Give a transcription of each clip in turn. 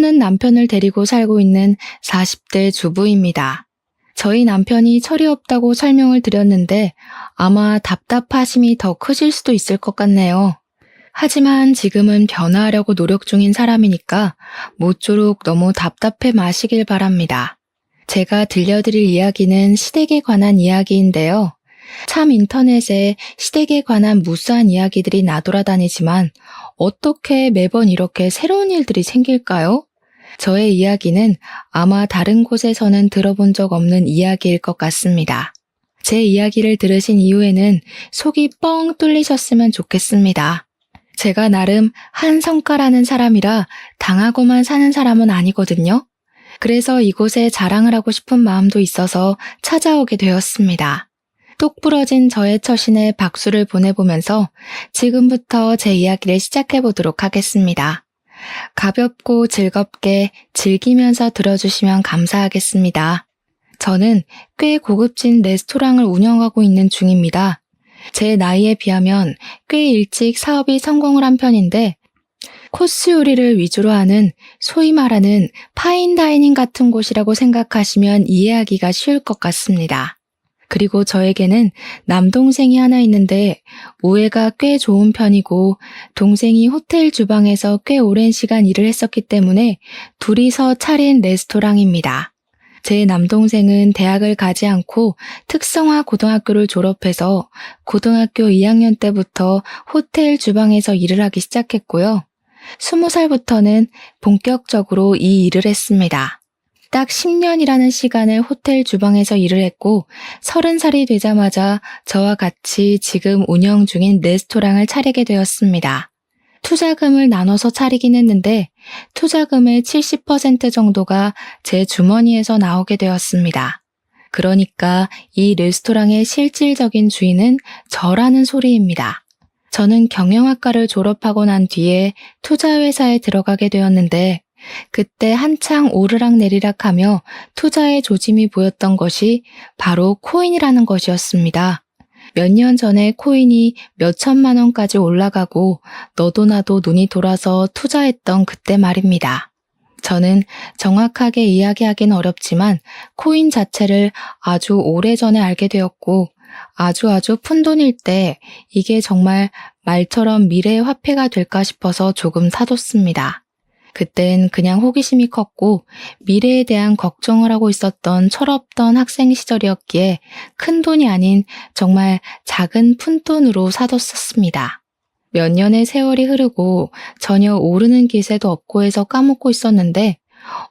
저는 남편을 데리고 살고 있는 40대 주부입니다. 저희 남편이 철이 없다고 설명을 드렸는데 아마 답답하심이 더 크실 수도 있을 것 같네요. 하지만 지금은 변화하려고 노력 중인 사람이니까 모쪼록 너무 답답해 마시길 바랍니다. 제가 들려드릴 이야기는 시댁에 관한 이야기인데요. 참 인터넷에 시댁에 관한 무수한 이야기들이 나돌아다니지만 어떻게 매번 이렇게 새로운 일들이 생길까요? 저의 이야기는 아마 다른 곳에서는 들어본 적 없는 이야기일 것 같습니다. 제 이야기를 들으신 이후에는 속이 뻥 뚫리셨으면 좋겠습니다. 제가 나름 한성가라는 사람이라 당하고만 사는 사람은 아니거든요. 그래서 이곳에 자랑을 하고 싶은 마음도 있어서 찾아오게 되었습니다. 똑 부러진 저의 처신에 박수를 보내보면서 지금부터 제 이야기를 시작해보도록 하겠습니다. 가볍고 즐겁게 즐기면서 들어주시면 감사하겠습니다. 저는 꽤 고급진 레스토랑을 운영하고 있는 중입니다. 제 나이에 비하면 꽤 일찍 사업이 성공을 한 편인데 코스 요리를 위주로 하는 소위 말하는 파인다이닝 같은 곳이라고 생각하시면 이해하기가 쉬울 것 같습니다. 그리고 저에게는 남동생이 하나 있는데 우애가 꽤 좋은 편이고 동생이 호텔 주방에서 꽤 오랜 시간 일을 했었기 때문에 둘이서 차린 레스토랑입니다. 제 남동생은 대학을 가지 않고 특성화 고등학교를 졸업해서 고등학교 2학년 때부터 호텔 주방에서 일을 하기 시작했고요. 20살부터는 본격적으로 이 일을 했습니다. 딱 10년이라는 시간을 호텔 주방에서 일을 했고 30살이 되자마자 저와 같이 지금 운영 중인 레스토랑을 차리게 되었습니다. 투자금을 나눠서 차리긴 했는데 투자금의 70% 정도가 제 주머니에서 나오게 되었습니다. 그러니까 이 레스토랑의 실질적인 주인은 저라는 소리입니다. 저는 경영학과를 졸업하고 난 뒤에 투자회사에 들어가게 되었는데 그때 한창 오르락내리락 하며 투자의 조짐이 보였던 것이 바로 코인이라는 것이었습니다. 몇 년 전에 코인이 몇 천만 원까지 올라가고 너도 나도 눈이 돌아서 투자했던 그때 말입니다. 저는 정확하게 이야기하긴 어렵지만 코인 자체를 아주 오래전에 알게 되었고 아주 푼돈일 때 이게 정말 말처럼 미래의 화폐가 될까 싶어서 조금 사뒀습니다. 그땐 그냥 호기심이 컸고 미래에 대한 걱정을 하고 있었던 철없던 학생 시절이었기에 큰 돈이 아닌 정말 작은 푼돈으로 사뒀었습니다. 몇 년의 세월이 흐르고 전혀 오르는 기세도 없고 해서 까먹고 있었는데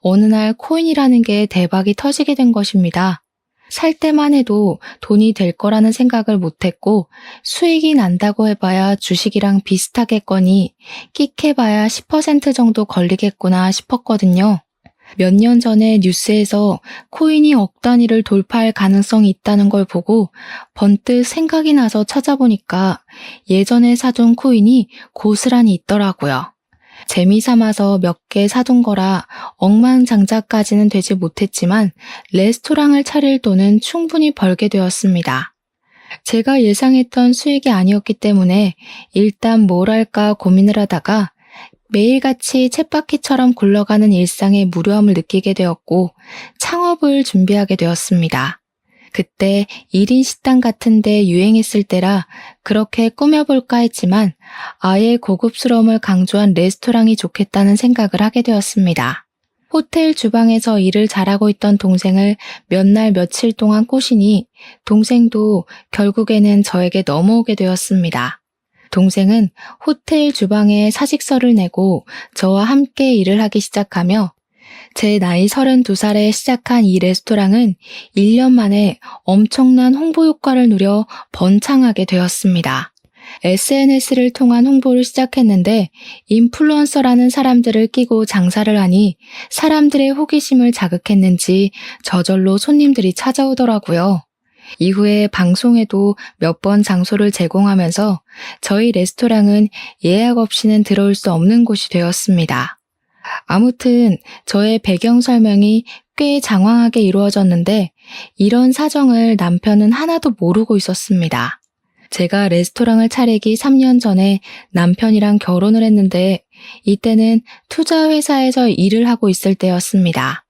어느 날 코인이라는 게 대박이 터지게 된 것입니다. 살 때만 해도 돈이 될 거라는 생각을 못했고 수익이 난다고 해봐야 주식이랑 비슷하겠거니 끽해봐야 10% 정도 걸리겠구나 싶었거든요. 몇 년 전에 뉴스에서 코인이 억 단위를 돌파할 가능성이 있다는 걸 보고 번뜩 생각이 나서 찾아보니까 예전에 사둔 코인이 고스란히 있더라고요. 재미삼아서 몇 개 사둔 거라 억만장자까지는 되지 못했지만 레스토랑을 차릴 돈은 충분히 벌게 되었습니다. 제가 예상했던 수익이 아니었기 때문에 일단 뭘 할까 고민을 하다가 매일같이 쳇바퀴처럼 굴러가는 일상의 무료함을 느끼게 되었고 창업을 준비하게 되었습니다. 그때 1인 식당 같은 데 유행했을 때라 그렇게 꾸며볼까 했지만 아예 고급스러움을 강조한 레스토랑이 좋겠다는 생각을 하게 되었습니다. 호텔 주방에서 일을 잘하고 있던 동생을 몇 날 며칠 동안 꼬시니 동생도 결국에는 저에게 넘어오게 되었습니다. 동생은 호텔 주방에 사직서를 내고 저와 함께 일을 하기 시작하며 제 나이 32살에 시작한 이 레스토랑은 1년 만에 엄청난 홍보 효과를 누려 번창하게 되었습니다. SNS를 통한 홍보를 시작했는데 인플루언서라는 사람들을 끼고 장사를 하니 사람들의 호기심을 자극했는지 저절로 손님들이 찾아오더라고요. 이후에 방송에도 몇 번 장소를 제공하면서 저희 레스토랑은 예약 없이는 들어올 수 없는 곳이 되었습니다. 아무튼 저의 배경 설명이 꽤 장황하게 이루어졌는데 이런 사정을 남편은 하나도 모르고 있었습니다. 제가 레스토랑을 차리기 3년 전에 남편이랑 결혼을 했는데 이때는 투자회사에서 일을 하고 있을 때였습니다.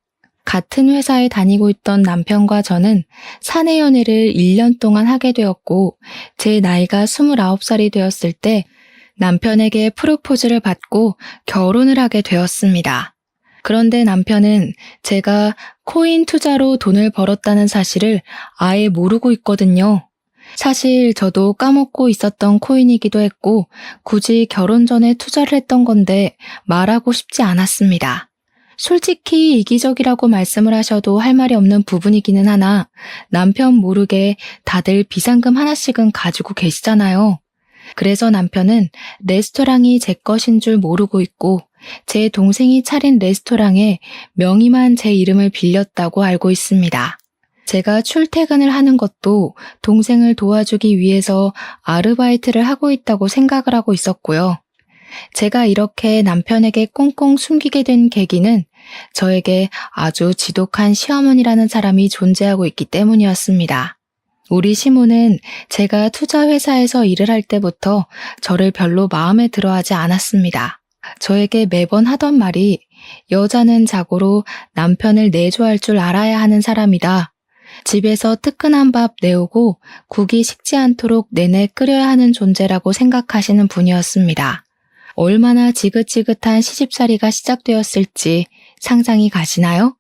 같은 회사에 다니고 있던 남편과 저는 사내 연애를 1년 동안 하게 되었고, 제 나이가 29살이 되었을 때 남편에게 프로포즈를 받고 결혼을 하게 되었습니다. 그런데 남편은 제가 코인 투자로 돈을 벌었다는 사실을 아예 모르고 있거든요. 사실 저도 까먹고 있었던 코인이기도 했고, 굳이 결혼 전에 투자를 했던 건데 말하고 싶지 않았습니다. 솔직히 이기적이라고 말씀을 하셔도 할 말이 없는 부분이기는 하나, 남편 모르게 다들 비상금 하나씩은 가지고 계시잖아요. 그래서 남편은 레스토랑이 제 것인 줄 모르고 있고, 제 동생이 차린 레스토랑에 명의만 제 이름을 빌렸다고 알고 있습니다. 제가 출퇴근을 하는 것도 동생을 도와주기 위해서 아르바이트를 하고 있다고 생각을 하고 있었고요. 제가 이렇게 남편에게 꽁꽁 숨기게 된 계기는 저에게 아주 지독한 시어머니라는 사람이 존재하고 있기 때문이었습니다. 우리 시모는 제가 투자회사에서 일을 할 때부터 저를 별로 마음에 들어하지 않았습니다. 저에게 매번 하던 말이 여자는 자고로 남편을 내조할 줄 알아야 하는 사람이다. 집에서 뜨끈한 밥 내오고 국이 식지 않도록 내내 끓여야 하는 존재라고 생각하시는 분이었습니다. 얼마나 지긋지긋한 시집살이가 시작되었을지 상상이 가시나요?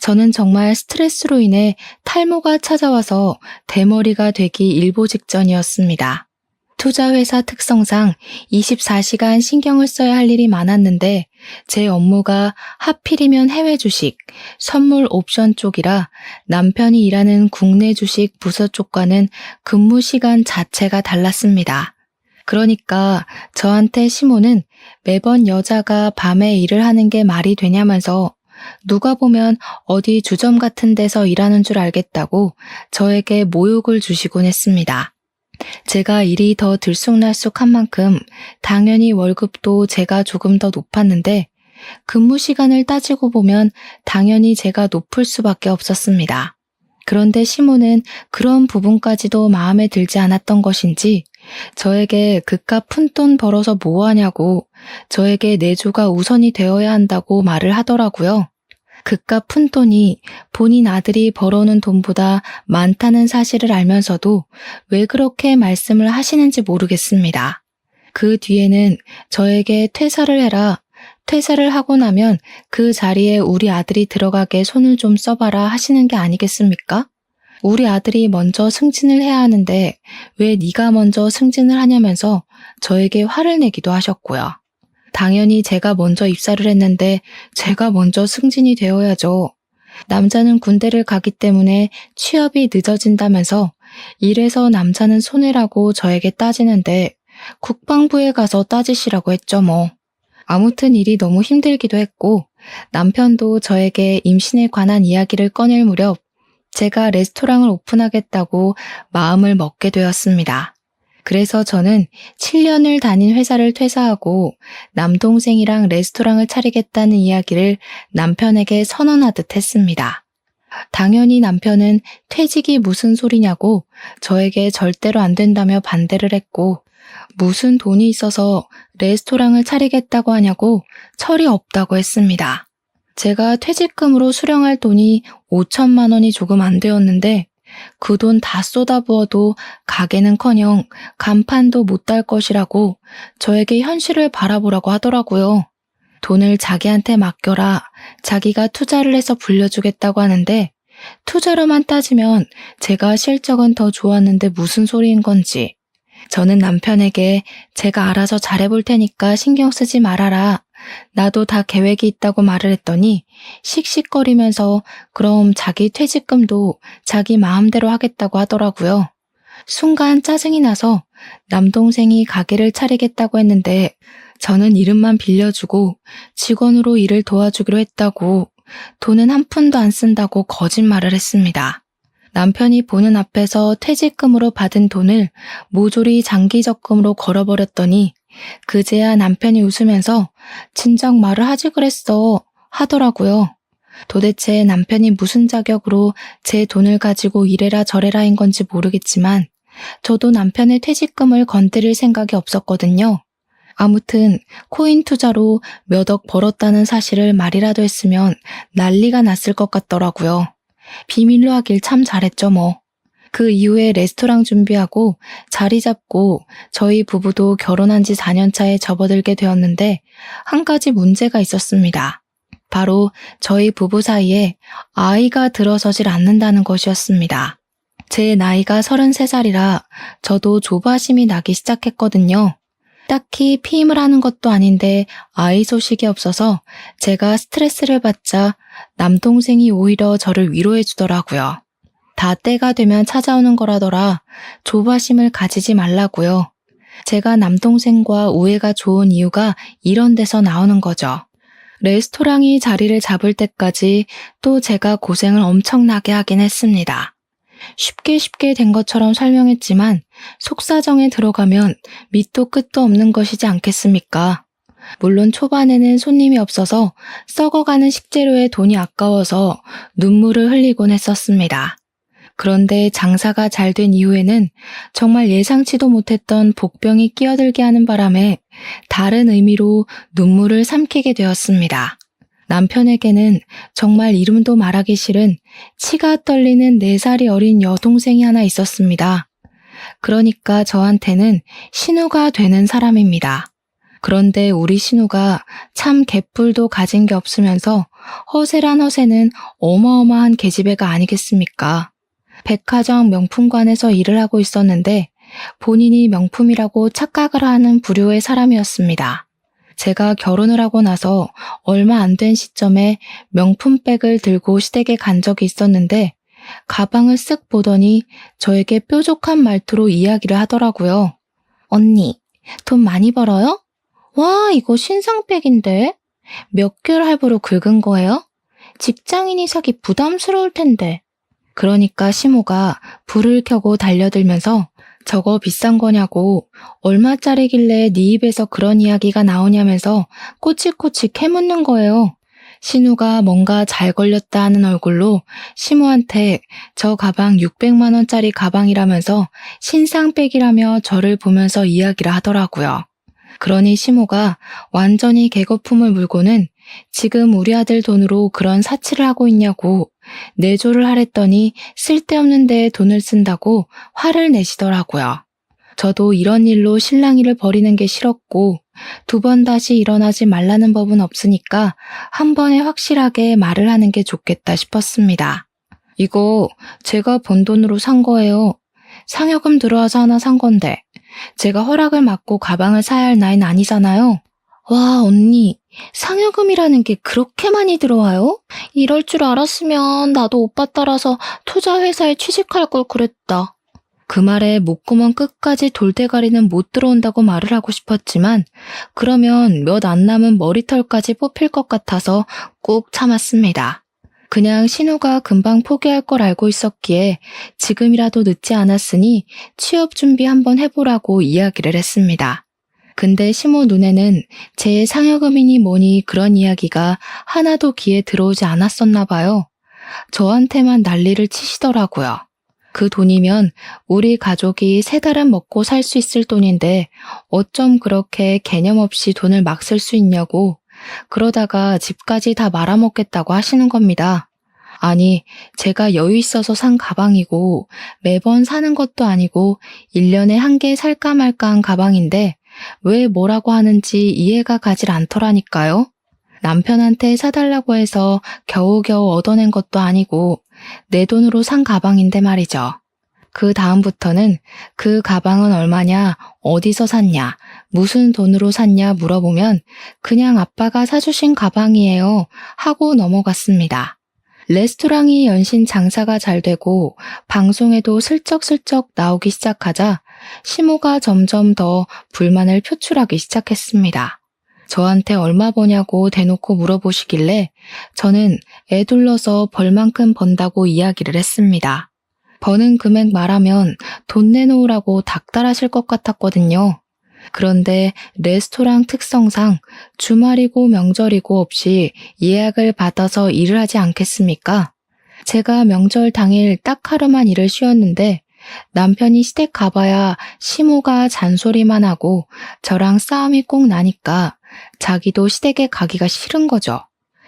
저는 정말 스트레스로 인해 탈모가 찾아와서 대머리가 되기 일보 직전이었습니다. 투자회사 특성상 24시간 신경을 써야 할 일이 많았는데 제 업무가 하필이면 해외 주식, 선물 옵션 쪽이라 남편이 일하는 국내 주식 부서 쪽과는 근무 시간 자체가 달랐습니다. 그러니까 저한테 시모는 매번 여자가 밤에 일을 하는 게 말이 되냐면서 누가 보면 어디 주점 같은 데서 일하는 줄 알겠다고 저에게 모욕을 주시곤 했습니다. 제가 일이 더 들쑥날쑥한 만큼 당연히 월급도 제가 조금 더 높았는데 근무 시간을 따지고 보면 당연히 제가 높을 수밖에 없었습니다. 그런데 시모는 그런 부분까지도 마음에 들지 않았던 것인지 저에게 그깟 푼돈 벌어서 뭐하냐고 저에게 내조가 우선이 되어야 한다고 말을 하더라고요. 그깟 푼돈이 본인 아들이 벌어오는 돈보다 많다는 사실을 알면서도 왜 그렇게 말씀을 하시는지 모르겠습니다. 그 뒤에는 저에게 퇴사를 해라, 퇴사를 하고 나면 그 자리에 우리 아들이 들어가게 손을 좀 써봐라 하시는 게 아니겠습니까? 우리 아들이 먼저 승진을 해야 하는데 왜 네가 먼저 승진을 하냐면서 저에게 화를 내기도 하셨고요. 당연히 제가 먼저 입사를 했는데 제가 먼저 승진이 되어야죠. 남자는 군대를 가기 때문에 취업이 늦어진다면서 이래서 남자는 손해라고 저에게 따지는데 국방부에 가서 따지시라고 했죠 뭐. 아무튼 일이 너무 힘들기도 했고 남편도 저에게 임신에 관한 이야기를 꺼낼 무렵 제가 레스토랑을 오픈하겠다고 마음을 먹게 되었습니다. 그래서 저는 7년을 다닌 회사를 퇴사하고 남동생이랑 레스토랑을 차리겠다는 이야기를 남편에게 선언하듯 했습니다. 당연히 남편은 퇴직이 무슨 소리냐고 저에게 절대로 안 된다며 반대를 했고 무슨 돈이 있어서 레스토랑을 차리겠다고 하냐고 철이 없다고 했습니다. 제가 퇴직금으로 수령할 돈이 5천만 원이 조금 안 되었는데 그 돈 다 쏟아부어도 가게는커녕 간판도 못 달 것이라고 저에게 현실을 바라보라고 하더라고요. 돈을 자기한테 맡겨라, 자기가 투자를 해서 불려주겠다고 하는데 투자로만 따지면 제가 실적은 더 좋았는데 무슨 소리인 건지. 저는 남편에게 제가 알아서 잘해볼 테니까 신경 쓰지 말아라. 나도 다 계획이 있다고 말을 했더니 씩씩거리면서 그럼 자기 퇴직금도 자기 마음대로 하겠다고 하더라고요. 순간 짜증이 나서 남동생이 가게를 차리겠다고 했는데 저는 이름만 빌려주고 직원으로 일을 도와주기로 했다고 돈은 한 푼도 안 쓴다고 거짓말을 했습니다. 남편이 보는 앞에서 퇴직금으로 받은 돈을 모조리 장기적금으로 걸어버렸더니 그제야 남편이 웃으면서 진작 말을 하지 그랬어 하더라고요. 도대체 남편이 무슨 자격으로 제 돈을 가지고 이래라 저래라인 건지 모르겠지만 저도 남편의 퇴직금을 건드릴 생각이 없었거든요. 아무튼 코인 투자로 몇 억 벌었다는 사실을 말이라도 했으면 난리가 났을 것 같더라고요. 비밀로 하길 참 잘했죠 뭐. 그 이후에 레스토랑 준비하고 자리 잡고 저희 부부도 결혼한 지 4년 차에 접어들게 되었는데 한 가지 문제가 있었습니다. 바로 저희 부부 사이에 아이가 들어서질 않는다는 것이었습니다. 제 나이가 33살이라 저도 조바심이 나기 시작했거든요. 딱히 피임을 하는 것도 아닌데 아이 소식이 없어서 제가 스트레스를 받자 남동생이 오히려 저를 위로해 주더라고요. 다 때가 되면 찾아오는 거라더라. 조바심을 가지지 말라고요. 제가 남동생과 우애가 좋은 이유가 이런 데서 나오는 거죠. 레스토랑이 자리를 잡을 때까지 또 제가 고생을 엄청나게 하긴 했습니다. 쉽게 된 것처럼 설명했지만 속사정에 들어가면 밑도 끝도 없는 것이지 않겠습니까? 물론 초반에는 손님이 없어서 썩어가는 식재료에 돈이 아까워서 눈물을 흘리곤 했었습니다. 그런데 장사가 잘 된 이후에는 정말 예상치도 못했던 복병이 끼어들게 하는 바람에 다른 의미로 눈물을 삼키게 되었습니다. 남편에게는 정말 이름도 말하기 싫은 치가 떨리는 4살이 어린 여동생이 하나 있었습니다. 그러니까 저한테는 신우가 되는 사람입니다. 그런데 우리 신우가 참 개뿔도 가진 게 없으면서 허세란 허세는 어마어마한 계집애가 아니겠습니까? 백화점 명품관에서 일을 하고 있었는데 본인이 명품이라고 착각을 하는 부류의 사람이었습니다. 제가 결혼을 하고 나서 얼마 안 된 시점에 명품백을 들고 시댁에 간 적이 있었는데 가방을 쓱 보더니 저에게 뾰족한 말투로 이야기를 하더라고요. 언니, 돈 많이 벌어요? 와, 이거 신상백인데? 몇 개월 할부로 긁은 거예요? 직장인이 사기 부담스러울 텐데. 그러니까 시모가 불을 켜고 달려들면서 저거 비싼 거냐고 얼마짜리길래 네 입에서 그런 이야기가 나오냐면서 꼬치꼬치 캐묻는 거예요. 신우가 뭔가 잘 걸렸다 하는 얼굴로 시모한테 저 가방 600만 원짜리 가방이라면서 신상백이라며 저를 보면서 이야기를 하더라고요. 그러니 시모가 완전히 개거품을 물고는 지금 우리 아들 돈으로 그런 사치를 하고 있냐고 내조를 하랬더니 쓸데없는 데에 돈을 쓴다고 화를 내시더라고요. 저도 이런 일로 실랑이를 벌이는 게 싫었고 2번 다시 일어나지 말라는 법은 없으니까 한 번에 확실하게 말을 하는 게 좋겠다 싶었습니다. 이거 제가 번 돈으로 산 거예요. 상여금 들어와서 하나 산 건데 제가 허락을 받고 가방을 사야 할 나이는 아니잖아요. 와, 언니, 상여금이라는 게 그렇게 많이 들어와요? 이럴 줄 알았으면 나도 오빠 따라서 투자회사에 취직할 걸 그랬다. 그 말에 목구멍 끝까지 돌대가리는 못 들어온다고 말을 하고 싶었지만 그러면 몇 안 남은 머리털까지 뽑힐 것 같아서 꾹 참았습니다. 그냥 신우가 금방 포기할 걸 알고 있었기에 지금이라도 늦지 않았으니 취업 준비 한번 해보라고 이야기를 했습니다. 근데 시모 눈에는 제 상여금이니 뭐니 그런 이야기가 하나도 귀에 들어오지 않았었나 봐요. 저한테만 난리를 치시더라고요. 그 돈이면 우리 가족이 3달은 먹고 살 수 있을 돈인데 어쩜 그렇게 개념 없이 돈을 막 쓸 수 있냐고 그러다가 집까지 다 말아먹겠다고 하시는 겁니다. 아니, 제가 여유 있어서 산 가방이고 매번 사는 것도 아니고 1년에 한 개 살까 말까 한 가방인데 왜 뭐라고 하는지 이해가 가질 않더라니까요. 남편한테 사달라고 해서 겨우겨우 얻어낸 것도 아니고 내 돈으로 산 가방인데 말이죠. 그 다음부터는 그 가방은 얼마냐, 어디서 샀냐, 무슨 돈으로 샀냐 물어보면 그냥 아빠가 사주신 가방이에요 하고 넘어갔습니다. 레스토랑이 연신 장사가 잘 되고 방송에도 슬쩍슬쩍 나오기 시작하자 시모가 점점 더 불만을 표출하기 시작했습니다. 저한테 얼마 버냐고 대놓고 물어보시길래 저는 애 둘러서 벌만큼 번다고 이야기를 했습니다. 버는 금액 말하면 돈 내놓으라고 닥달하실 것 같았거든요. 그런데 레스토랑 특성상 주말이고 명절이고 없이 예약을 받아서 일을 하지 않겠습니까? 제가 명절 당일 딱 하루만 일을 쉬었는데 남편이 시댁 가봐야 시모가 잔소리만 하고 저랑 싸움이 꼭 나니까 자기도 시댁에 가기가 싫은 거죠.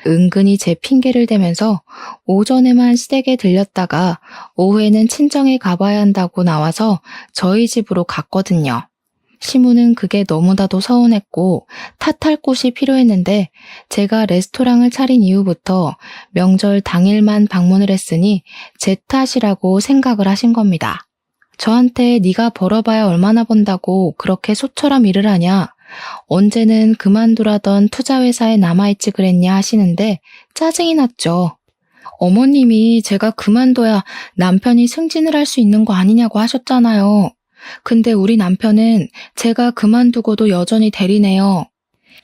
은근히 제 핑계를 대면서 오전에만 시댁에 들렸다가 오후에는 친정에 가봐야 한다고 나와서 저희 집으로 갔거든요. 시모는 그게 너무나도 서운했고 탓할 곳이 필요했는데 제가 레스토랑을 차린 이후부터 명절 당일만 방문을 했으니 제 탓이라고 생각을 하신 겁니다. 저한테 네가 벌어봐야 얼마나 번다고 그렇게 소처럼 일을 하냐, 언제는 그만두라던 투자회사에 남아있지 그랬냐 하시는데 짜증이 났죠. 어머님이 제가 그만둬야 남편이 승진을 할 수 있는 거 아니냐고 하셨잖아요. 근데 우리 남편은 제가 그만두고도 여전히 대리네요.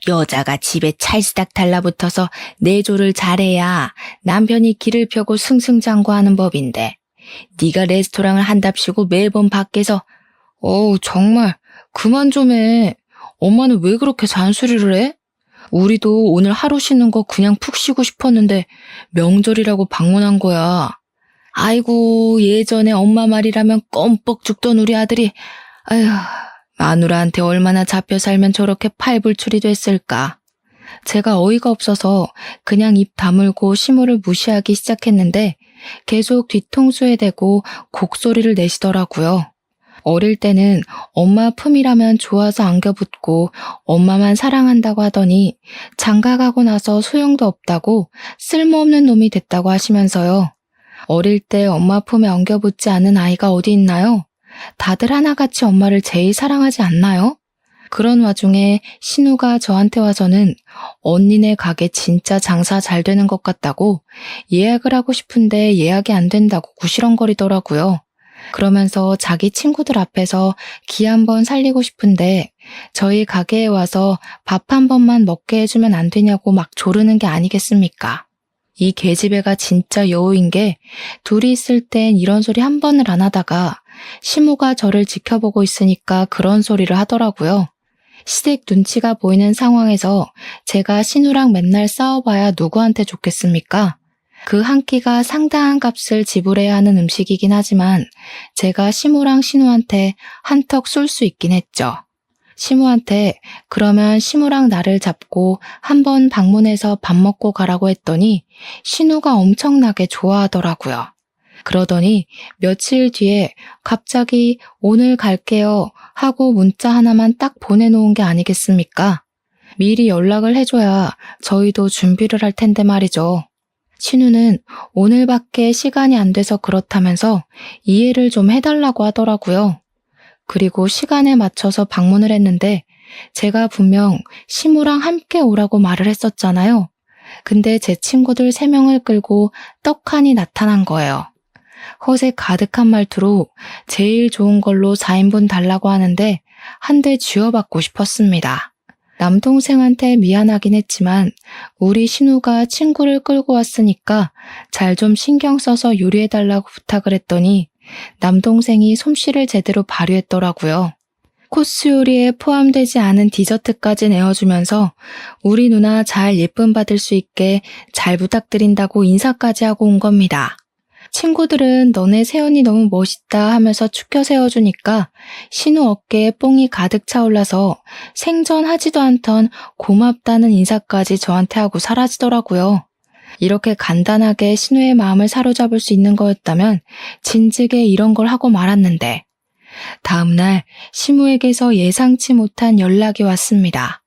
여자가 집에 찰스닥 달라붙어서 내조를 잘해야 남편이 길을 펴고 승승장구하는 법인데 네가 레스토랑을 한답시고 매번 밖에서 정말 그만 좀 해. 엄마는 왜 그렇게 잔소리를 해? 우리도 오늘 하루 쉬는 거 그냥 푹 쉬고 싶었는데 명절이라고 방문한 거야. 아이고, 예전에 엄마 말이라면 껌뻑 죽던 우리 아들이, 아휴, 마누라한테 얼마나 잡혀 살면 저렇게 팔불출이 됐을까. 제가 어이가 없어서 그냥 입 다물고 시모를 무시하기 시작했는데 계속 뒤통수에 대고 곡소리를 내시더라고요. 어릴 때는 엄마 품이라면 좋아서 안겨붙고 엄마만 사랑한다고 하더니 장가가고 나서 소용도 없다고 쓸모없는 놈이 됐다고 하시면서요. 어릴 때 엄마 품에 엉겨붙지 않은 아이가 어디 있나요? 다들 하나같이 엄마를 제일 사랑하지 않나요? 그런 와중에 신우가 저한테 와서는 언니네 가게 진짜 장사 잘 되는 것 같다고 예약을 하고 싶은데 예약이 안 된다고 구시렁거리더라고요. 그러면서 자기 친구들 앞에서 기 한번 살리고 싶은데 저희 가게에 와서 밥 한 번만 먹게 해주면 안 되냐고 막 조르는 게 아니겠습니까? 이 계집애가 진짜 여우인 게 둘이 있을 땐 이런 소리 한 번을 안 하다가 시모가 저를 지켜보고 있으니까 그런 소리를 하더라고요. 시댁 눈치가 보이는 상황에서 제가 신우랑 맨날 싸워봐야 누구한테 좋겠습니까? 그 한 끼가 상당한 값을 지불해야 하는 음식이긴 하지만 제가 시모랑 신우한테 한턱 쏠 수 있긴 했죠. 시모한테 그러면 시모랑 나를 잡고 한번 방문해서 밥 먹고 가라고 했더니 신우가 엄청나게 좋아하더라고요. 그러더니 며칠 뒤에 갑자기 오늘 갈게요 하고 문자 하나만 딱 보내놓은 게 아니겠습니까? 미리 연락을 해줘야 저희도 준비를 할 텐데 말이죠. 신우는 오늘밖에 시간이 안 돼서 그렇다면서 이해를 좀 해달라고 하더라고요. 그리고 시간에 맞춰서 방문을 했는데 제가 분명 시무랑 함께 오라고 말을 했었잖아요. 근데 제 친구들 3명을 끌고 떡하니 나타난 거예요. 허세 가득한 말투로 제일 좋은 걸로 4인분 달라고 하는데 한 대 쥐어받고 싶었습니다. 남동생한테 미안하긴 했지만 우리 신우가 친구를 끌고 왔으니까 잘 좀 신경 써서 요리해달라고 부탁을 했더니 남동생이 솜씨를 제대로 발휘했더라고요. 코스 요리에 포함되지 않은 디저트까지 내어주면서 우리 누나 잘 예쁨 받을 수 있게 잘 부탁드린다고 인사까지 하고 온 겁니다. 친구들은 너네 세연이 너무 멋있다 하면서 축켜 세워주니까 신우 어깨에 뽕이 가득 차올라서 생전하지도 않던 고맙다는 인사까지 저한테 하고 사라지더라고요. 이렇게 간단하게 신우의 마음을 사로잡을 수 있는 거였다면 진즉에 이런 걸 하고 말았는데 다음날 시무에게서 예상치 못한 연락이 왔습니다.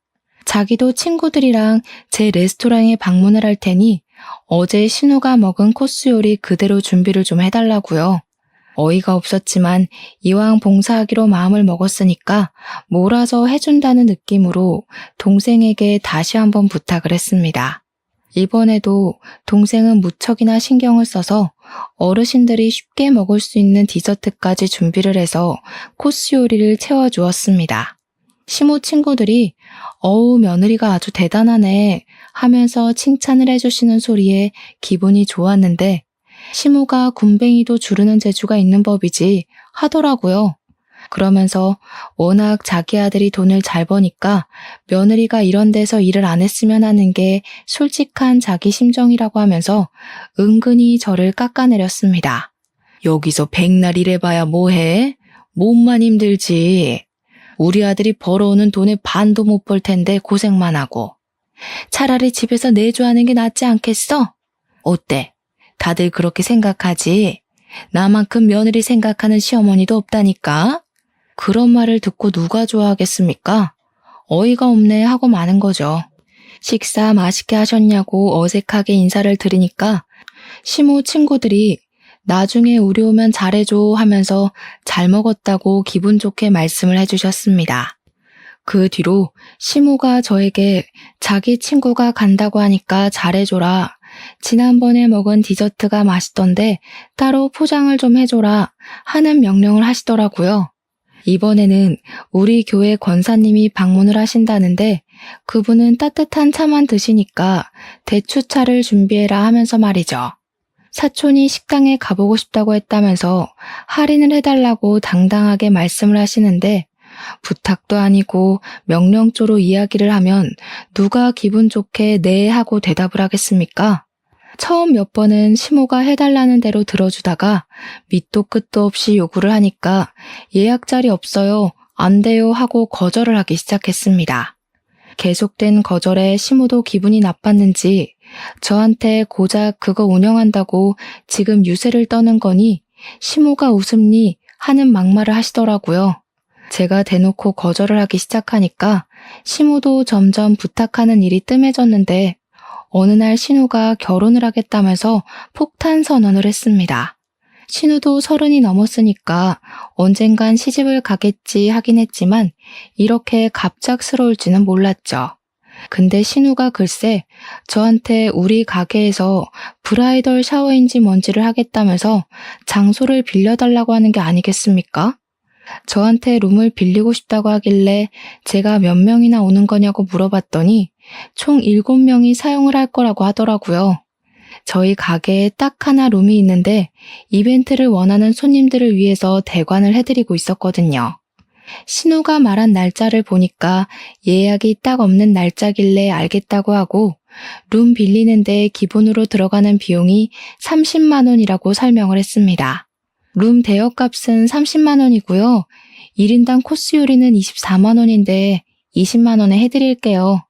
자기도 친구들이랑 제 레스토랑에 방문을 할 테니 어제 신우가 먹은 코스 요리 그대로 준비를 좀 해달라고요. 어이가 없었지만 이왕 봉사하기로 마음을 먹었으니까 몰아서 해준다는 느낌으로 동생에게 다시 한번 부탁을 했습니다. 이번에도 동생은 무척이나 신경을 써서 어르신들이 쉽게 먹을 수 있는 디저트까지 준비를 해서 코스 요리를 채워주었습니다. 시모 친구들이 어우 며느리가 아주 대단하네 하면서 칭찬을 해주시는 소리에 기분이 좋았는데 시모가 굼벵이도 주르는 재주가 있는 법이지 하더라고요. 그러면서 워낙 자기 아들이 돈을 잘 버니까 며느리가 이런 데서 일을 안 했으면 하는 게 솔직한 자기 심정이라고 하면서 은근히 저를 깎아내렸습니다. 여기서 백날 일해봐야 뭐해? 몸만 힘들지. 우리 아들이 벌어오는 돈의 반도 못 벌 텐데 고생만 하고. 차라리 집에서 내조하는 게 낫지 않겠어? 어때? 다들 그렇게 생각하지? 나만큼 며느리 생각하는 시어머니도 없다니까? 그런 말을 듣고 누가 좋아하겠습니까? 어이가 없네 하고 마는 거죠. 식사 맛있게 하셨냐고 어색하게 인사를 드리니까 시모 친구들이 나중에 우리 오면 잘해줘 하면서 잘 먹었다고 기분 좋게 말씀을 해주셨습니다. 그 뒤로 시모가 저에게 자기 친구가 간다고 하니까 잘해줘라. 지난번에 먹은 디저트가 맛있던데 따로 포장을 좀 해줘라 하는 명령을 하시더라고요. 이번에는 우리 교회 권사님이 방문을 하신다는데 그분은 따뜻한 차만 드시니까 대추차를 준비해라 하면서 말이죠. 사촌이 식당에 가보고 싶다고 했다면서 할인을 해달라고 당당하게 말씀을 하시는데 부탁도 아니고 명령조로 이야기를 하면 누가 기분 좋게 네 하고 대답을 하겠습니까? 처음 몇 번은 시모가 해달라는 대로 들어주다가 밑도 끝도 없이 요구를 하니까 예약 자리 없어요, 안 돼요 하고 거절을 하기 시작했습니다. 계속된 거절에 시모도 기분이 나빴는지 저한테 고작 그거 운영한다고 지금 유세를 떠는 거니 시모가 웃음니 하는 막말을 하시더라고요. 제가 대놓고 거절을 하기 시작하니까 시모도 점점 부탁하는 일이 뜸해졌는데 어느 날 신우가 결혼을 하겠다면서 폭탄 선언을 했습니다. 신우도 30이 넘었으니까 언젠간 시집을 가겠지 하긴 했지만 이렇게 갑작스러울지는 몰랐죠. 근데 신우가 글쎄 저한테 우리 가게에서 브라이덜 샤워인지 뭔지를 하겠다면서 장소를 빌려달라고 하는 게 아니겠습니까? 저한테 룸을 빌리고 싶다고 하길래 제가 몇 명이나 오는 거냐고 물어봤더니 총 7명이 사용을 할 거라고 하더라고요. 저희 가게에 딱 하나 룸이 있는데 이벤트를 원하는 손님들을 위해서 대관을 해드리고 있었거든요. 신우가 말한 날짜를 보니까 예약이 딱 없는 날짜길래 알겠다고 하고 룸 빌리는데 기본으로 들어가는 비용이 30만 원이라고 설명을 했습니다. 룸 대여값은 30만 원이고요. 1인당 코스 요리는 24만 원인데 20만 원에 해드릴게요.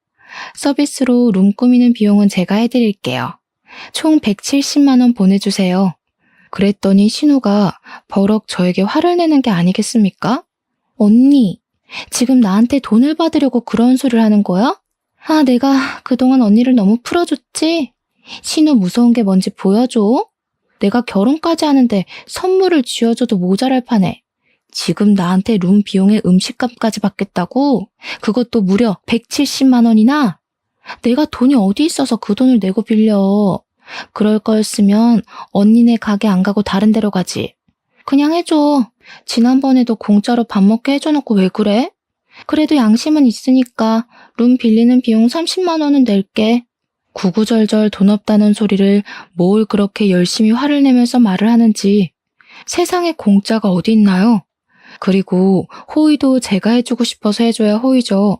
서비스로 룸 꾸미는 비용은 제가 해드릴게요. 총 170만 원 보내주세요. 그랬더니 신우가 버럭 저에게 화를 내는 게 아니겠습니까? 언니, 지금 나한테 돈을 받으려고 그런 소리를 하는 거야? 아, 내가 그동안 언니를 너무 풀어줬지? 신우 무서운 게 뭔지 보여줘? 내가 결혼까지 하는데 선물을 쥐어줘도 모자랄 판에 지금 나한테 룸 비용에 음식값까지 받겠다고? 그것도 무려 170만 원이나? 내가 돈이 어디 있어서 그 돈을 내고 빌려. 그럴 거였으면 언니네 가게 안 가고 다른 데로 가지. 그냥 해줘. 지난번에도 공짜로 밥 먹게 해줘놓고 왜 그래? 그래도 양심은 있으니까 룸 빌리는 비용 30만 원은 낼게. 구구절절 돈 없다는 소리를 뭘 그렇게 열심히 화를 내면서 말을 하는지 세상에 공짜가 어디 있나요? 그리고 호의도 제가 해주고 싶어서 해줘야 호의죠.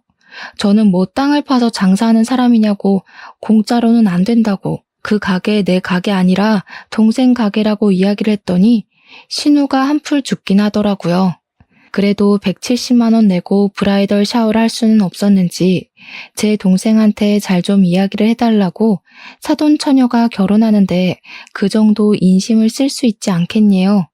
저는 뭐 땅을 파서 장사하는 사람이냐고 공짜로는 안 된다고 그 가게 내 가게 아니라 동생 가게라고 이야기를 했더니 신우가 한풀 죽긴 하더라고요. 그래도 170만 원 내고 브라이덜 샤워를 할 수는 없었는지 제 동생한테 잘 좀 이야기를 해달라고 사돈 처녀가 결혼하는데 그 정도 인심을 쓸 수 있지 않겠니요?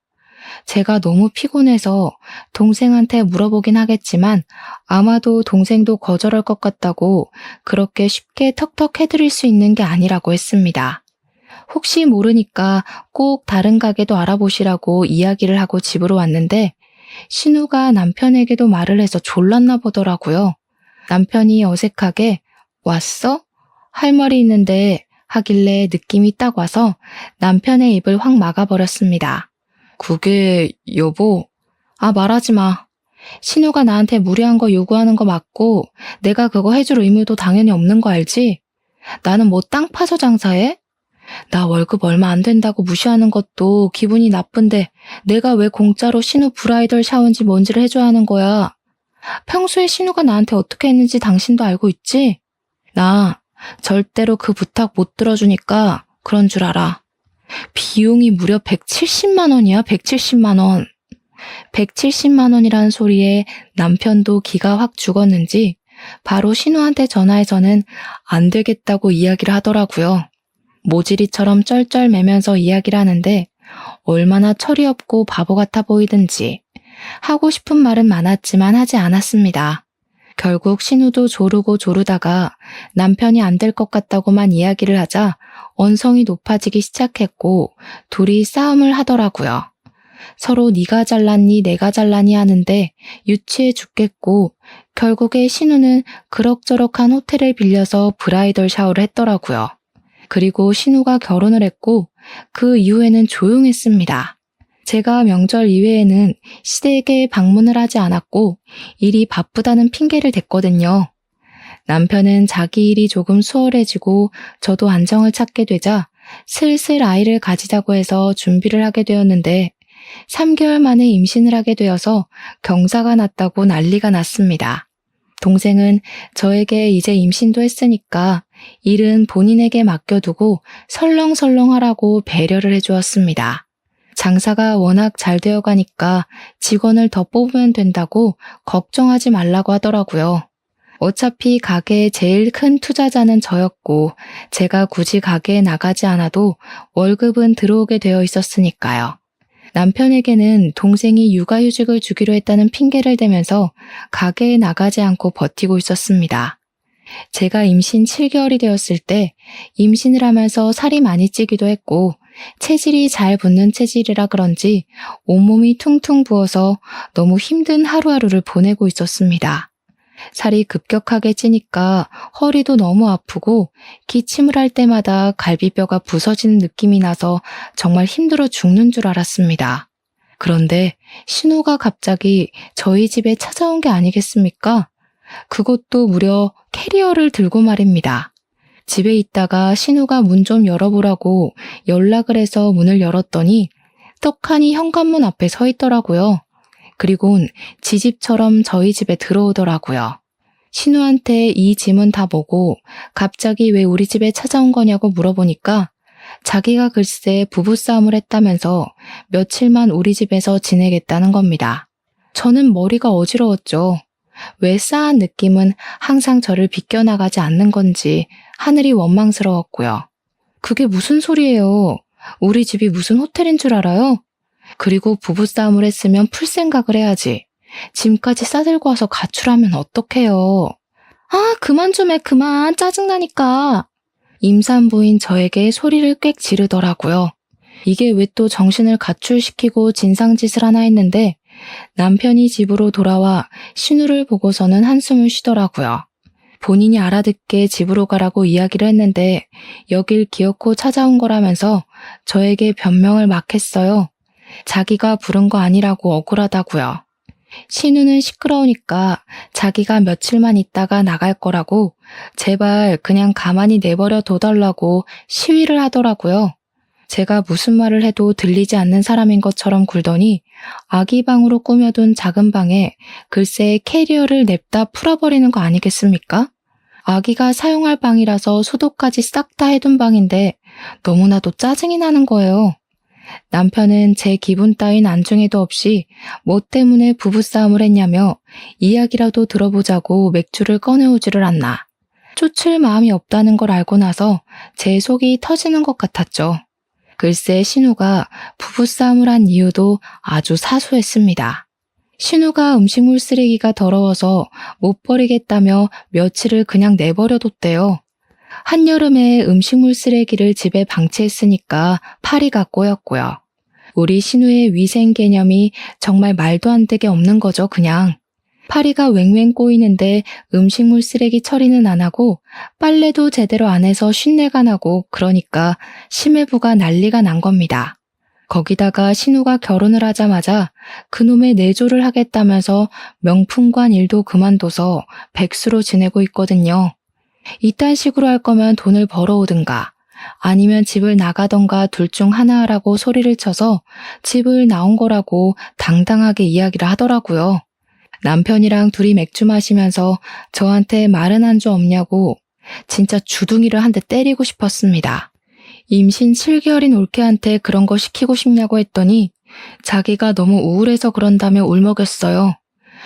제가 너무 피곤해서 동생한테 물어보긴 하겠지만 아마도 동생도 거절할 것 같다고 그렇게 쉽게 턱턱 해드릴 수 있는 게 아니라고 했습니다. 혹시 모르니까 꼭 다른 가게도 알아보시라고 이야기를 하고 집으로 왔는데 신우가 남편에게도 말을 해서 졸랐나 보더라고요. 남편이 어색하게 왔어? 할 말이 있는데 하길래 느낌이 딱 와서 남편의 입을 확 막아버렸습니다. 그게 여보? 아, 말하지 마. 신우가 나한테 무리한 거 요구하는 거 맞고 내가 그거 해줄 의무도 당연히 없는 거 알지? 나는 뭐 땅 파서 장사해? 나 월급 얼마 안 된다고 무시하는 것도 기분이 나쁜데 내가 왜 공짜로 신우 브라이덜 샤워인지 뭔지를 해줘야 하는 거야. 평소에 신우가 나한테 어떻게 했는지 당신도 알고 있지? 나 절대로 그 부탁 못 들어주니까 그런 줄 알아. 비용이 무려 170만 원이야, 170만 원. 170만 원이라는 소리에 남편도 기가 확 죽었는지 바로 신우한테 전화해서는 안 되겠다고 이야기를 하더라고요. 모질이처럼 쩔쩔매면서 이야기를 하는데 얼마나 철이 없고 바보 같아 보이든지 하고 싶은 말은 많았지만 하지 않았습니다. 결국 신우도 조르고 조르다가 남편이 안 될 것 같다고만 이야기를 하자 언성이 높아지기 시작했고 둘이 싸움을 하더라고요. 서로 네가 잘났니 내가 잘났니 하는데 유치해 죽겠고 결국에 신우는 그럭저럭한 호텔을 빌려서 브라이덜 샤워를 했더라고요. 그리고 신우가 결혼을 했고 그 이후에는 조용했습니다. 제가 명절 이외에는 시댁에 방문을 하지 않았고 일이 바쁘다는 핑계를 댔거든요. 남편은 자기 일이 조금 수월해지고 저도 안정을 찾게 되자 슬슬 아이를 가지자고 해서 준비를 하게 되었는데 3개월 만에 임신을 하게 되어서 경사가 났다고 난리가 났습니다. 동생은 저에게 이제 임신도 했으니까 일은 본인에게 맡겨두고 설렁설렁 하라고 배려를 해주었습니다. 장사가 워낙 잘 되어가니까 직원을 더 뽑으면 된다고 걱정하지 말라고 하더라고요. 어차피 가게의 제일 큰 투자자는 저였고 제가 굳이 가게에 나가지 않아도 월급은 들어오게 되어 있었으니까요. 남편에게는 동생이 육아휴직을 주기로 했다는 핑계를 대면서 가게에 나가지 않고 버티고 있었습니다. 제가 임신 7개월이 되었을 때 임신을 하면서 살이 많이 찌기도 했고 체질이 잘 붙는 체질이라 그런지 온몸이 퉁퉁 부어서 너무 힘든 하루하루를 보내고 있었습니다. 살이 급격하게 찌니까 허리도 너무 아프고 기침을 할 때마다 갈비뼈가 부서지는 느낌이 나서 정말 힘들어 죽는 줄 알았습니다. 그런데 신우가 갑자기 저희 집에 찾아온 게 아니겠습니까? 그것도 무려 캐리어를 들고 말입니다. 집에 있다가 신우가 문 좀 열어보라고 연락을 해서 문을 열었더니 떡하니 현관문 앞에 서 있더라고요. 그리곤 지집처럼 저희 집에 들어오더라고요. 신우한테 이 짐은 다 뭐고 갑자기 왜 우리 집에 찾아온 거냐고 물어보니까 자기가 글쎄 부부싸움을 했다면서 며칠만 우리 집에서 지내겠다는 겁니다. 저는 머리가 어지러웠죠. 왜 싸한 느낌은 항상 저를 비껴나가지 않는 건지 하늘이 원망스러웠고요. 그게 무슨 소리예요? 우리 집이 무슨 호텔인 줄 알아요? 그리고 부부싸움을 했으면 풀 생각을 해야지. 짐까지 싸들고 와서 가출하면 어떡해요. 아, 그만 좀 해, 그만. 짜증나니까. 임산부인 저에게 소리를 꽥 지르더라고요. 이게 왜 또 정신을 가출시키고 진상짓을 하나 했는데 남편이 집으로 돌아와 신우를 보고서는 한숨을 쉬더라고요. 본인이 알아듣게 집으로 가라고 이야기를 했는데 여길 기어코 찾아온 거라면서 저에게 변명을 막 했어요. 자기가 부른 거 아니라고 억울하다고요. 신우는 시끄러우니까 자기가 며칠만 있다가 나갈 거라고 제발 그냥 가만히 내버려 둬달라고 시위를 하더라고요. 제가 무슨 말을 해도 들리지 않는 사람인 것처럼 굴더니 아기 방으로 꾸며둔 작은 방에 글쎄 캐리어를 냅다 풀어버리는 거 아니겠습니까? 아기가 사용할 방이라서 소독까지 싹 다 해둔 방인데 너무나도 짜증이 나는 거예요. 남편은 제 기분 따윈 안중에도 없이 뭐 때문에 부부싸움을 했냐며 이야기라도 들어보자고 맥주를 꺼내오지를 않나. 쫓을 마음이 없다는 걸 알고 나서 제 속이 터지는 것 같았죠. 글쎄 신우가 부부싸움을 한 이유도 아주 사소했습니다. 신우가 음식물 쓰레기가 더러워서 못 버리겠다며 며칠을 그냥 내버려뒀대요. 한여름에 음식물 쓰레기를 집에 방치했으니까 파리가 꼬였고요. 우리 신우의 위생 개념이 정말 말도 안 되게 없는 거죠, 그냥. 파리가 웽웽 꼬이는데 음식물 쓰레기 처리는 안 하고 빨래도 제대로 안 해서 쉰내가 나고 그러니까 심해부가 난리가 난 겁니다. 거기다가 신우가 결혼을 하자마자 그놈의 내조를 하겠다면서 명품관 일도 그만둬서 백수로 지내고 있거든요. 이딴 식으로 할 거면 돈을 벌어오든가 아니면 집을 나가던가 둘 중 하나 하라고 소리를 쳐서 집을 나온 거라고 당당하게 이야기를 하더라고요. 남편이랑 둘이 맥주 마시면서 저한테 마른 안주 없냐고 진짜 주둥이를 한 대 때리고 싶었습니다. 임신 7개월인 올케한테 그런 거 시키고 싶냐고 했더니 자기가 너무 우울해서 그런다며 울먹였어요.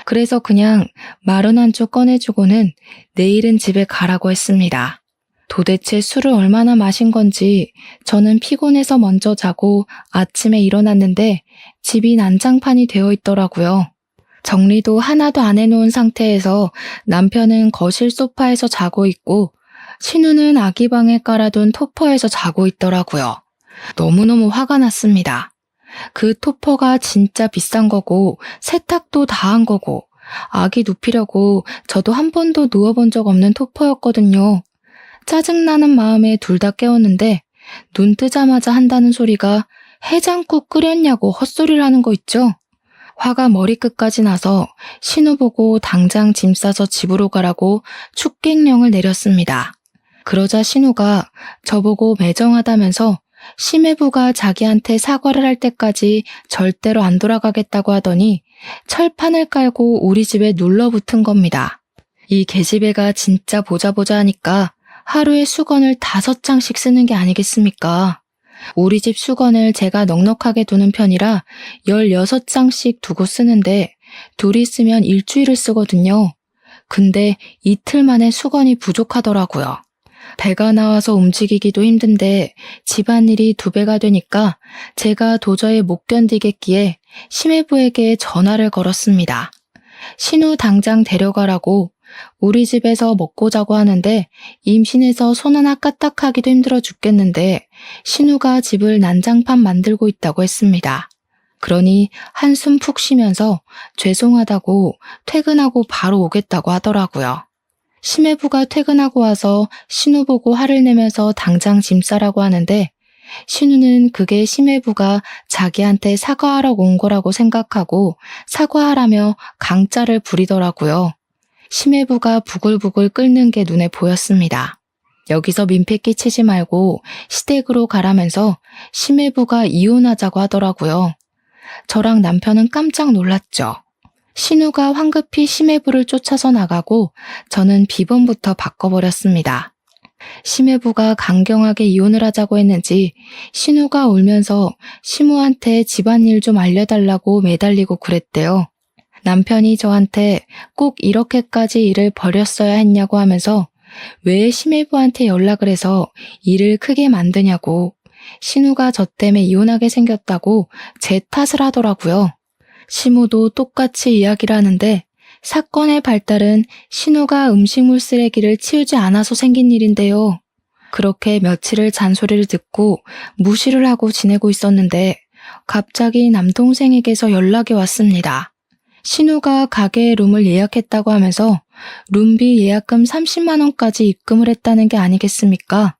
그래서 그냥 마른 안주 꺼내주고는 내일은 집에 가라고 했습니다. 도대체 술을 얼마나 마신 건지 저는 피곤해서 먼저 자고 아침에 일어났는데 집이 난장판이 되어 있더라고요. 정리도 하나도 안 해놓은 상태에서 남편은 거실 소파에서 자고 있고 신우는 아기 방에 깔아둔 토퍼에서 자고 있더라고요. 너무너무 화가 났습니다. 그 토퍼가 진짜 비싼 거고 세탁도 다 한 거고 아기 눕히려고 저도 한 번도 누워본 적 없는 토퍼였거든요. 짜증나는 마음에 둘 다 깨웠는데 눈 뜨자마자 한다는 소리가 해장국 끓였냐고 헛소리를 하는 거 있죠? 화가 머리끝까지 나서 신우 보고 당장 짐 싸서 집으로 가라고 축객령을 내렸습니다. 그러자 신우가 저보고 매정하다면서 심해부가 자기한테 사과를 할 때까지 절대로 안 돌아가겠다고 하더니 철판을 깔고 우리 집에 눌러붙은 겁니다. 이 계집애가 진짜 보자 하니까 하루에 수건을 5장씩 쓰는 게 아니겠습니까? 우리 집 수건을 제가 넉넉하게 두는 편이라 16장씩 두고 쓰는데 둘이 쓰면 일주일을 쓰거든요. 근데 이틀 만에 수건이 부족하더라고요. 배가 나와서 움직이기도 힘든데 집안일이 2배가 되니까 제가 도저히 못 견디겠기에 심해부에게 전화를 걸었습니다. 신우 당장 데려가라고. 우리 집에서 먹고 자고 하는데 임신해서 손 하나 까딱하기도 힘들어 죽겠는데 신우가 집을 난장판 만들고 있다고 했습니다. 그러니 한숨 푹 쉬면서 죄송하다고 퇴근하고 바로 오겠다고 하더라고요. 심해부가 퇴근하고 와서 신우 보고 화를 내면서 당장 짐 싸라고 하는데 신우는 그게 심해부가 자기한테 사과하러 온 거라고 생각하고 사과하라며 강짜를 부리더라고요. 심해부가 부글부글 끓는 게 눈에 보였습니다. 여기서 민폐 끼치지 말고 시댁으로 가라면서 심해부가 이혼하자고 하더라고요. 저랑 남편은 깜짝 놀랐죠. 신우가 황급히 심해부를 쫓아서 나가고 저는 비번부터 바꿔버렸습니다. 심해부가 강경하게 이혼을 하자고 했는지 신우가 울면서 시무한테 집안일 좀 알려달라고 매달리고 그랬대요. 남편이 저한테 꼭 이렇게까지 일을 벌였어야 했냐고 하면서 왜 심해부한테 연락을 해서 일을 크게 만드냐고 신우가 저 때문에 이혼하게 생겼다고 제 탓을 하더라고요. 시무도 똑같이 이야기를 하는데 사건의 발달은 신우가 음식물 쓰레기를 치우지 않아서 생긴 일인데요. 그렇게 며칠을 잔소리를 듣고 무시를 하고 지내고 있었는데 갑자기 남동생에게서 연락이 왔습니다. 신우가 가게에 룸을 예약했다고 하면서 룸비 예약금 30만 원까지 입금을 했다는 게 아니겠습니까?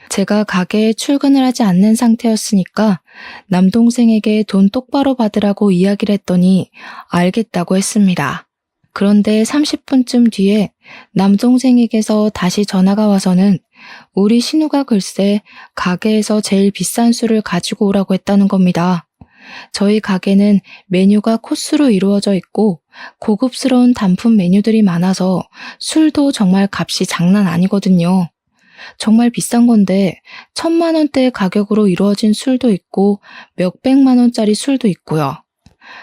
제가 가게에 출근을 하지 않는 상태였으니까 남동생에게 돈 똑바로 받으라고 이야기를 했더니 알겠다고 했습니다. 그런데 30분쯤 뒤에 남동생에게서 다시 전화가 와서는 우리 신우가 글쎄 가게에서 제일 비싼 술을 가지고 오라고 했다는 겁니다. 저희 가게는 메뉴가 코스로 이루어져 있고 고급스러운 단품 메뉴들이 많아서 술도 정말 값이 장난 아니거든요. 정말 비싼 건데 1,000만 원대 가격으로 이루어진 술도 있고 몇백만 원짜리 술도 있고요.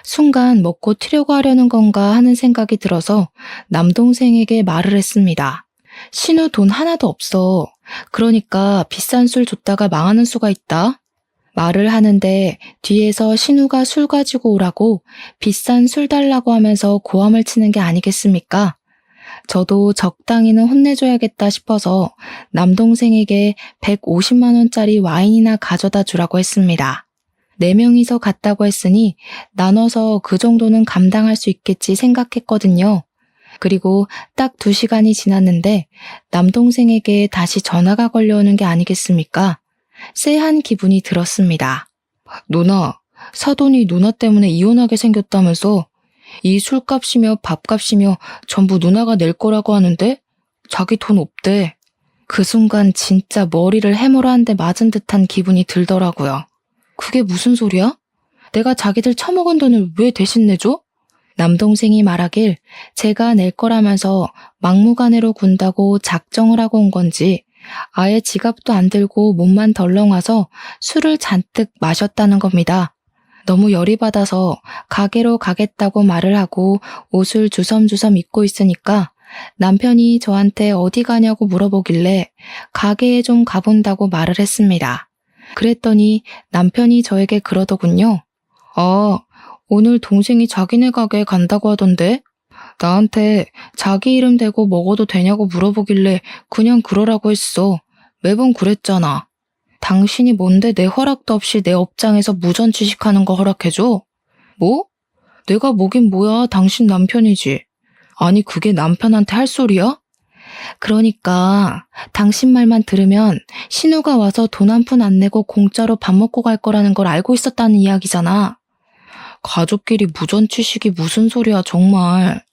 순간 먹고 튀려고 하려는 건가 하는 생각이 들어서 남동생에게 말을 했습니다. 신우 돈 하나도 없어. 그러니까 비싼 술 줬다가 망하는 수가 있다. 말을 하는데 뒤에서 신우가 술 가지고 오라고 비싼 술 달라고 하면서 고함을 치는 게 아니겠습니까? 저도 적당히는 혼내줘야겠다 싶어서 남동생에게 150만 원짜리 와인이나 가져다 주라고 했습니다. 4명이서 갔다고 했으니 나눠서 그 정도는 감당할 수 있겠지 생각했거든요. 그리고 딱 2시간이 지났는데 남동생에게 다시 전화가 걸려오는 게 아니겠습니까? 쎄한 기분이 들었습니다. 누나, 사돈이 누나 때문에 이혼하게 생겼다면서 이 술값이며 밥값이며 전부 누나가 낼 거라고 하는데 자기 돈 없대. 그 순간 진짜 머리를 해머라 한 대 맞은 듯한 기분이 들더라고요. 그게 무슨 소리야? 내가 자기들 처먹은 돈을 왜 대신 내줘? 남동생이 말하길 제가 낼 거라면서 막무가내로 군다고 작정을 하고 온 건지 아예 지갑도 안 들고 몸만 덜렁 와서 술을 잔뜩 마셨다는 겁니다. 너무 열이 받아서 가게로 가겠다고 말을 하고 옷을 주섬주섬 입고 있으니까 남편이 저한테 어디 가냐고 물어보길래 가게에 좀 가본다고 말을 했습니다. 그랬더니 남편이 저에게 그러더군요. 아, 오늘 동생이 자기네 가게에 간다고 하던데? 나한테 자기 이름 대고 먹어도 되냐고 물어보길래 그냥 그러라고 했어. 매번 그랬잖아. 당신이 뭔데 내 허락도 없이 내 업장에서 무전 취식하는 거 허락해줘? 뭐? 내가 뭐긴 뭐야, 당신 남편이지. 아니 그게 남편한테 할 소리야? 그러니까 당신 말만 들으면 신우가 와서 돈 한 푼 안 내고 공짜로 밥 먹고 갈 거라는 걸 알고 있었다는 이야기잖아. 가족끼리 무전 취식이 무슨 소리야 정말.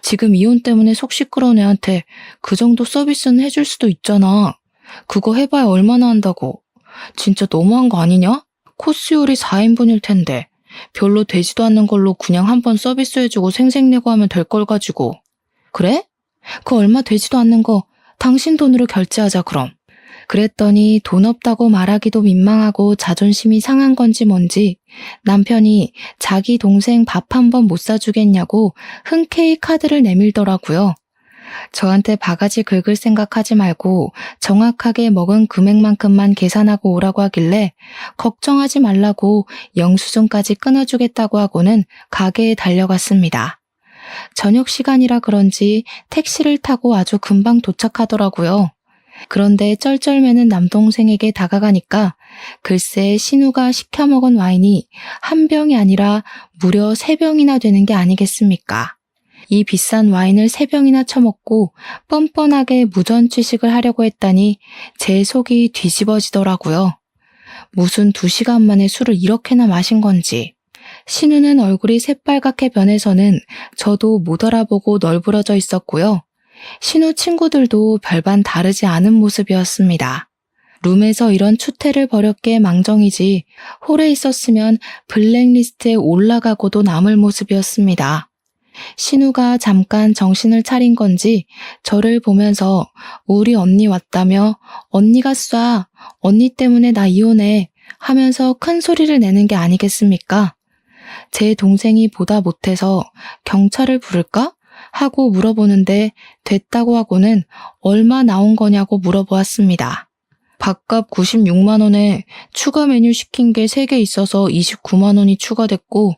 지금 이혼 때문에 속 시끄러운 애한테 그 정도 서비스는 해줄 수도 있잖아. 그거 해봐야 얼마나 한다고. 진짜 너무한 거 아니냐? 코스 요리 4인분일 텐데 별로 되지도 않는 걸로 그냥 한번 서비스 해주고 생색내고 하면 될 걸 가지고. 그래? 그 얼마 되지도 않는 거 당신 돈으로 결제하자 그럼. 그랬더니 돈 없다고 말하기도 민망하고 자존심이 상한 건지 뭔지 남편이 자기 동생 밥 한 번 못 사주겠냐고 흔쾌히 카드를 내밀더라고요. 저한테 바가지 긁을 생각하지 말고 정확하게 먹은 금액만큼만 계산하고 오라고 하길래 걱정하지 말라고 영수증까지 끊어주겠다고 하고는 가게에 달려갔습니다. 저녁 시간이라 그런지 택시를 타고 아주 금방 도착하더라고요. 그런데 쩔쩔매는 남동생에게 다가가니까 글쎄 신우가 시켜 먹은 와인이 한 병이 아니라 무려 3병이나 되는 게 아니겠습니까? 이 비싼 와인을 3병이나 처먹고 뻔뻔하게 무전 취식을 하려고 했다니 제 속이 뒤집어지더라고요. 무슨 2시간 만에 술을 이렇게나 마신 건지. 신우는 얼굴이 새빨갛게 변해서는 저도 못 알아보고 널브러져 있었고요. 신우 친구들도 별반 다르지 않은 모습이었습니다. 룸에서 이런 추태를 벌였기에 망정이지 홀에 있었으면 블랙리스트에 올라가고도 남을 모습이었습니다. 신우가 잠깐 정신을 차린 건지 저를 보면서 우리 언니 왔다며 언니가 쏴, 언니 때문에 나 이혼해 하면서 큰 소리를 내는 게 아니겠습니까? 제 동생이 보다 못해서 경찰을 부를까? 하고 물어보는데 됐다고 하고는 얼마 나온 거냐고 물어보았습니다. 밥값 96만 원에 추가 메뉴 시킨 게 3개 있어서 29만 원이 추가됐고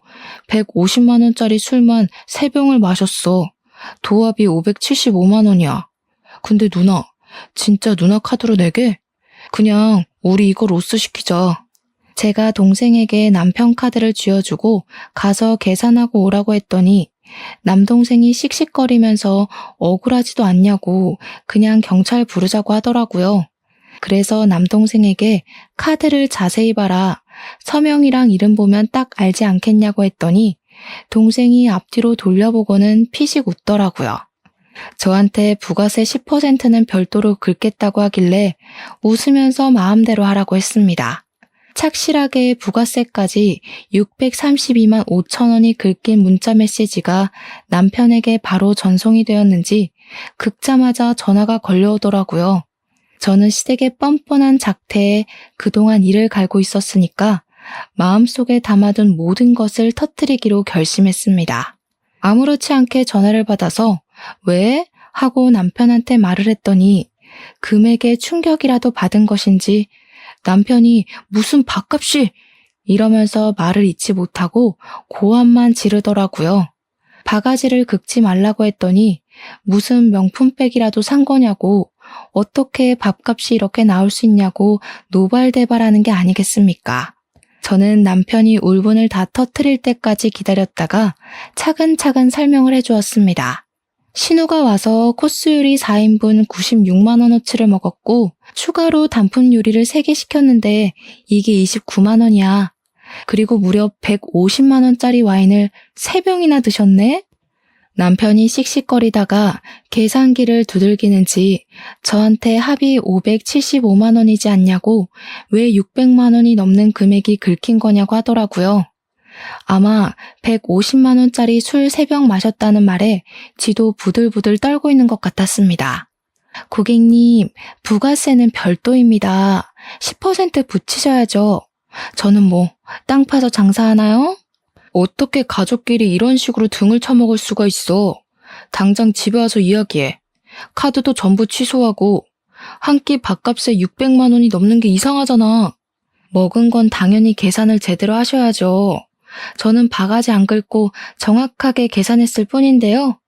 150만 원짜리 술만 3병을 마셨어. 도합이 575만 원이야. 근데 누나, 진짜 누나 카드로 내게? 그냥 우리 이거 로스 시키자. 제가 동생에게 남편 카드를 쥐어주고 가서 계산하고 오라고 했더니 남동생이 씩씩거리면서 억울하지도 않냐고 그냥 경찰 부르자고 하더라고요. 그래서 남동생에게 카드를 자세히 봐라. 서명이랑 이름 보면 딱 알지 않겠냐고 했더니 동생이 앞뒤로 돌려보고는 피식 웃더라고요. 저한테 부가세 10%는 별도로 긁겠다고 하길래 웃으면서 마음대로 하라고 했습니다. 착실하게 부가세까지 632만 5천 원이 긁힌 문자 메시지가 남편에게 바로 전송이 되었는지 긁자마자 전화가 걸려오더라고요. 저는 시댁의 뻔뻔한 작태에 그동안 이를 갈고 있었으니까 마음속에 담아둔 모든 것을 터뜨리기로 결심했습니다. 아무렇지 않게 전화를 받아서 왜? 하고 남편한테 말을 했더니 금액에 충격이라도 받은 것인지 남편이 무슨 밥값이 이러면서 말을 잊지 못하고 고함만 지르더라고요. 바가지를 긁지 말라고 했더니 무슨 명품백이라도 산 거냐고 어떻게 밥값이 이렇게 나올 수 있냐고 노발대발하는 게 아니겠습니까? 저는 남편이 울분을 다 터뜨릴 때까지 기다렸다가 차근차근 설명을 해주었습니다. 신우가 와서 코스 요리 4인분 96만 원어치를 먹었고 추가로 단품 요리를 3개 시켰는데 이게 29만 원이야. 그리고 무려 150만 원짜리 와인을 3병이나 드셨네? 남편이 씩씩거리다가 계산기를 두들기는지 저한테 합이 575만 원이지 않냐고 왜 600만 원이 넘는 금액이 긁힌 거냐고 하더라고요. 아마 150만 원짜리 술 3병 마셨다는 말에 지도 부들부들 떨고 있는 것 같았습니다. 고객님, 부가세는 별도입니다. 10% 붙이셔야죠. 저는 뭐, 땅 파서 장사하나요? 어떻게 가족끼리 이런 식으로 등을 쳐먹을 수가 있어? 당장 집에 와서 이야기해. 카드도 전부 취소하고, 한 끼 밥값에 600만 원이 넘는 게 이상하잖아. 먹은 건 당연히 계산을 제대로 하셔야죠. 저는 바가지 안 긁고 정확하게 계산했을 뿐인데요.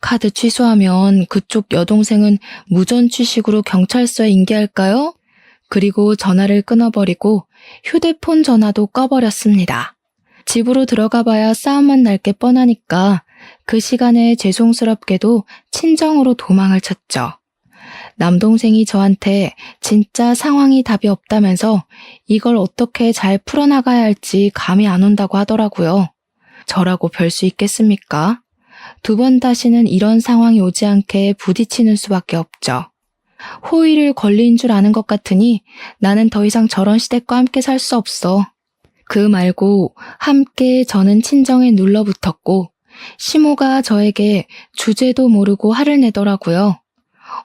카드 취소하면 그쪽 여동생은 무전 취식으로 경찰서에 인계할까요? 그리고 전화를 끊어버리고 휴대폰 전화도 꺼버렸습니다. 집으로 들어가 봐야 싸움만 날 게 뻔하니까 그 시간에 죄송스럽게도 친정으로 도망을 쳤죠. 남동생이 저한테 진짜 상황이 답이 없다면서 이걸 어떻게 잘 풀어나가야 할지 감이 안 온다고 하더라고요. 저라고 별 수 있겠습니까? 2번 다시는 이런 상황이 오지 않게 부딪히는 수밖에 없죠. 호의를 권리인 줄 아는 것 같으니 나는 더 이상 저런 시댁과 함께 살 수 없어. 그 말고 함께 저는 친정에 눌러붙었고 시모가 저에게 주제도 모르고 화를 내더라고요.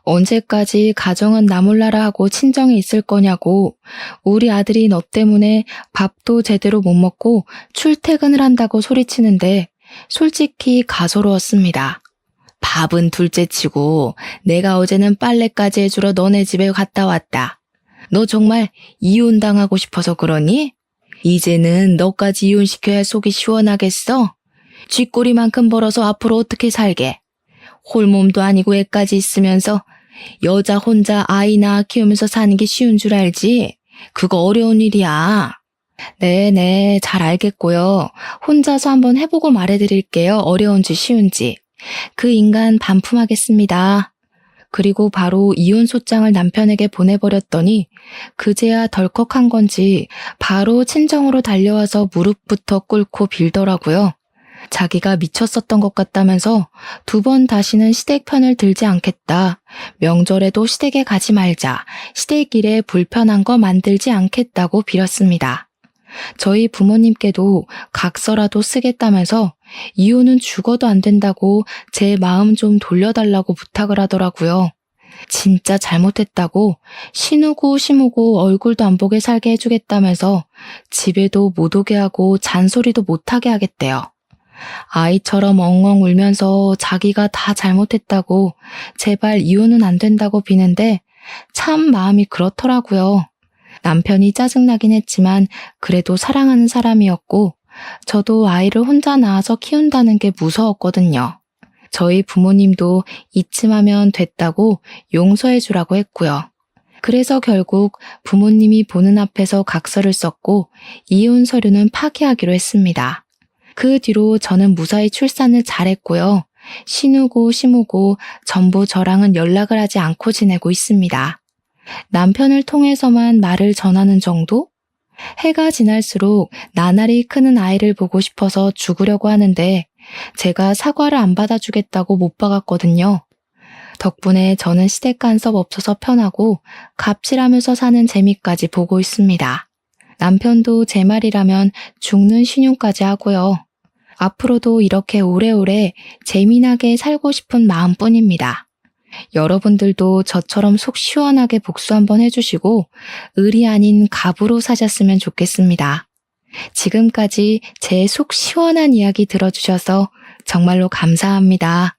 언제까지 가정은 나 몰라라 하고 친정에 있을 거냐고, 우리 아들이 너 때문에 밥도 제대로 못 먹고 출퇴근을 한다고 소리치는데 솔직히 가소로웠습니다. 밥은 둘째치고 내가 어제는 빨래까지 해주러 너네 집에 갔다 왔다. 너 정말 이혼당하고 싶어서 그러니? 이제는 너까지 이혼시켜야 속이 시원하겠어? 쥐꼬리만큼 벌어서 앞으로 어떻게 살게? 홀몸도 아니고 애까지 있으면서 여자 혼자 아이 낳아 키우면서 사는 게 쉬운 줄 알지? 그거 어려운 일이야. 네네, 잘 알겠고요. 혼자서 한번 해보고 말해드릴게요. 어려운지 쉬운지. 그 인간 반품하겠습니다. 그리고 바로 이혼 소장을 남편에게 보내버렸더니 그제야 덜컥한 건지 바로 친정으로 달려와서 무릎부터 꿇고 빌더라고요. 자기가 미쳤었던 것 같다면서 2번 다시는 시댁 편을 들지 않겠다. 명절에도 시댁에 가지 말자. 시댁 일에 불편한 거 만들지 않겠다고 빌었습니다. 저희 부모님께도 각서라도 쓰겠다면서 이혼은 죽어도 안 된다고 제 마음 좀 돌려달라고 부탁을 하더라고요. 진짜 잘못했다고 신우고 심우고 얼굴도 안 보게 살게 해주겠다면서 집에도 못 오게 하고 잔소리도 못하게 하겠대요. 아이처럼 엉엉 울면서 자기가 다 잘못했다고 제발 이혼은 안 된다고 비는데 참 마음이 그렇더라고요. 남편이 짜증나긴 했지만 그래도 사랑하는 사람이었고 저도 아이를 혼자 낳아서 키운다는 게 무서웠거든요. 저희 부모님도 이쯤 하면 됐다고 용서해 주라고 했고요. 그래서 결국 부모님이 보는 앞에서 각서를 썼고 이혼 서류는 파기하기로 했습니다. 그 뒤로 저는 무사히 출산을 잘했고요. 신우고 심우고 전부 저랑은 연락을 하지 않고 지내고 있습니다. 남편을 통해서만 말을 전하는 정도? 해가 지날수록 나날이 크는 아이를 보고 싶어서 죽으려고 하는데 제가 사과를 안 받아주겠다고 못 박았거든요. 덕분에 저는 시댁 간섭 없어서 편하고 갑질하면서 사는 재미까지 보고 있습니다. 남편도 제 말이라면 죽는 신용까지 하고요. 앞으로도 이렇게 오래오래 재미나게 살고 싶은 마음뿐입니다. 여러분들도 저처럼 속 시원하게 복수 한번 해주시고 을이 아닌 갑으로 사셨으면 좋겠습니다. 지금까지 제 속 시원한 이야기 들어주셔서 정말로 감사합니다.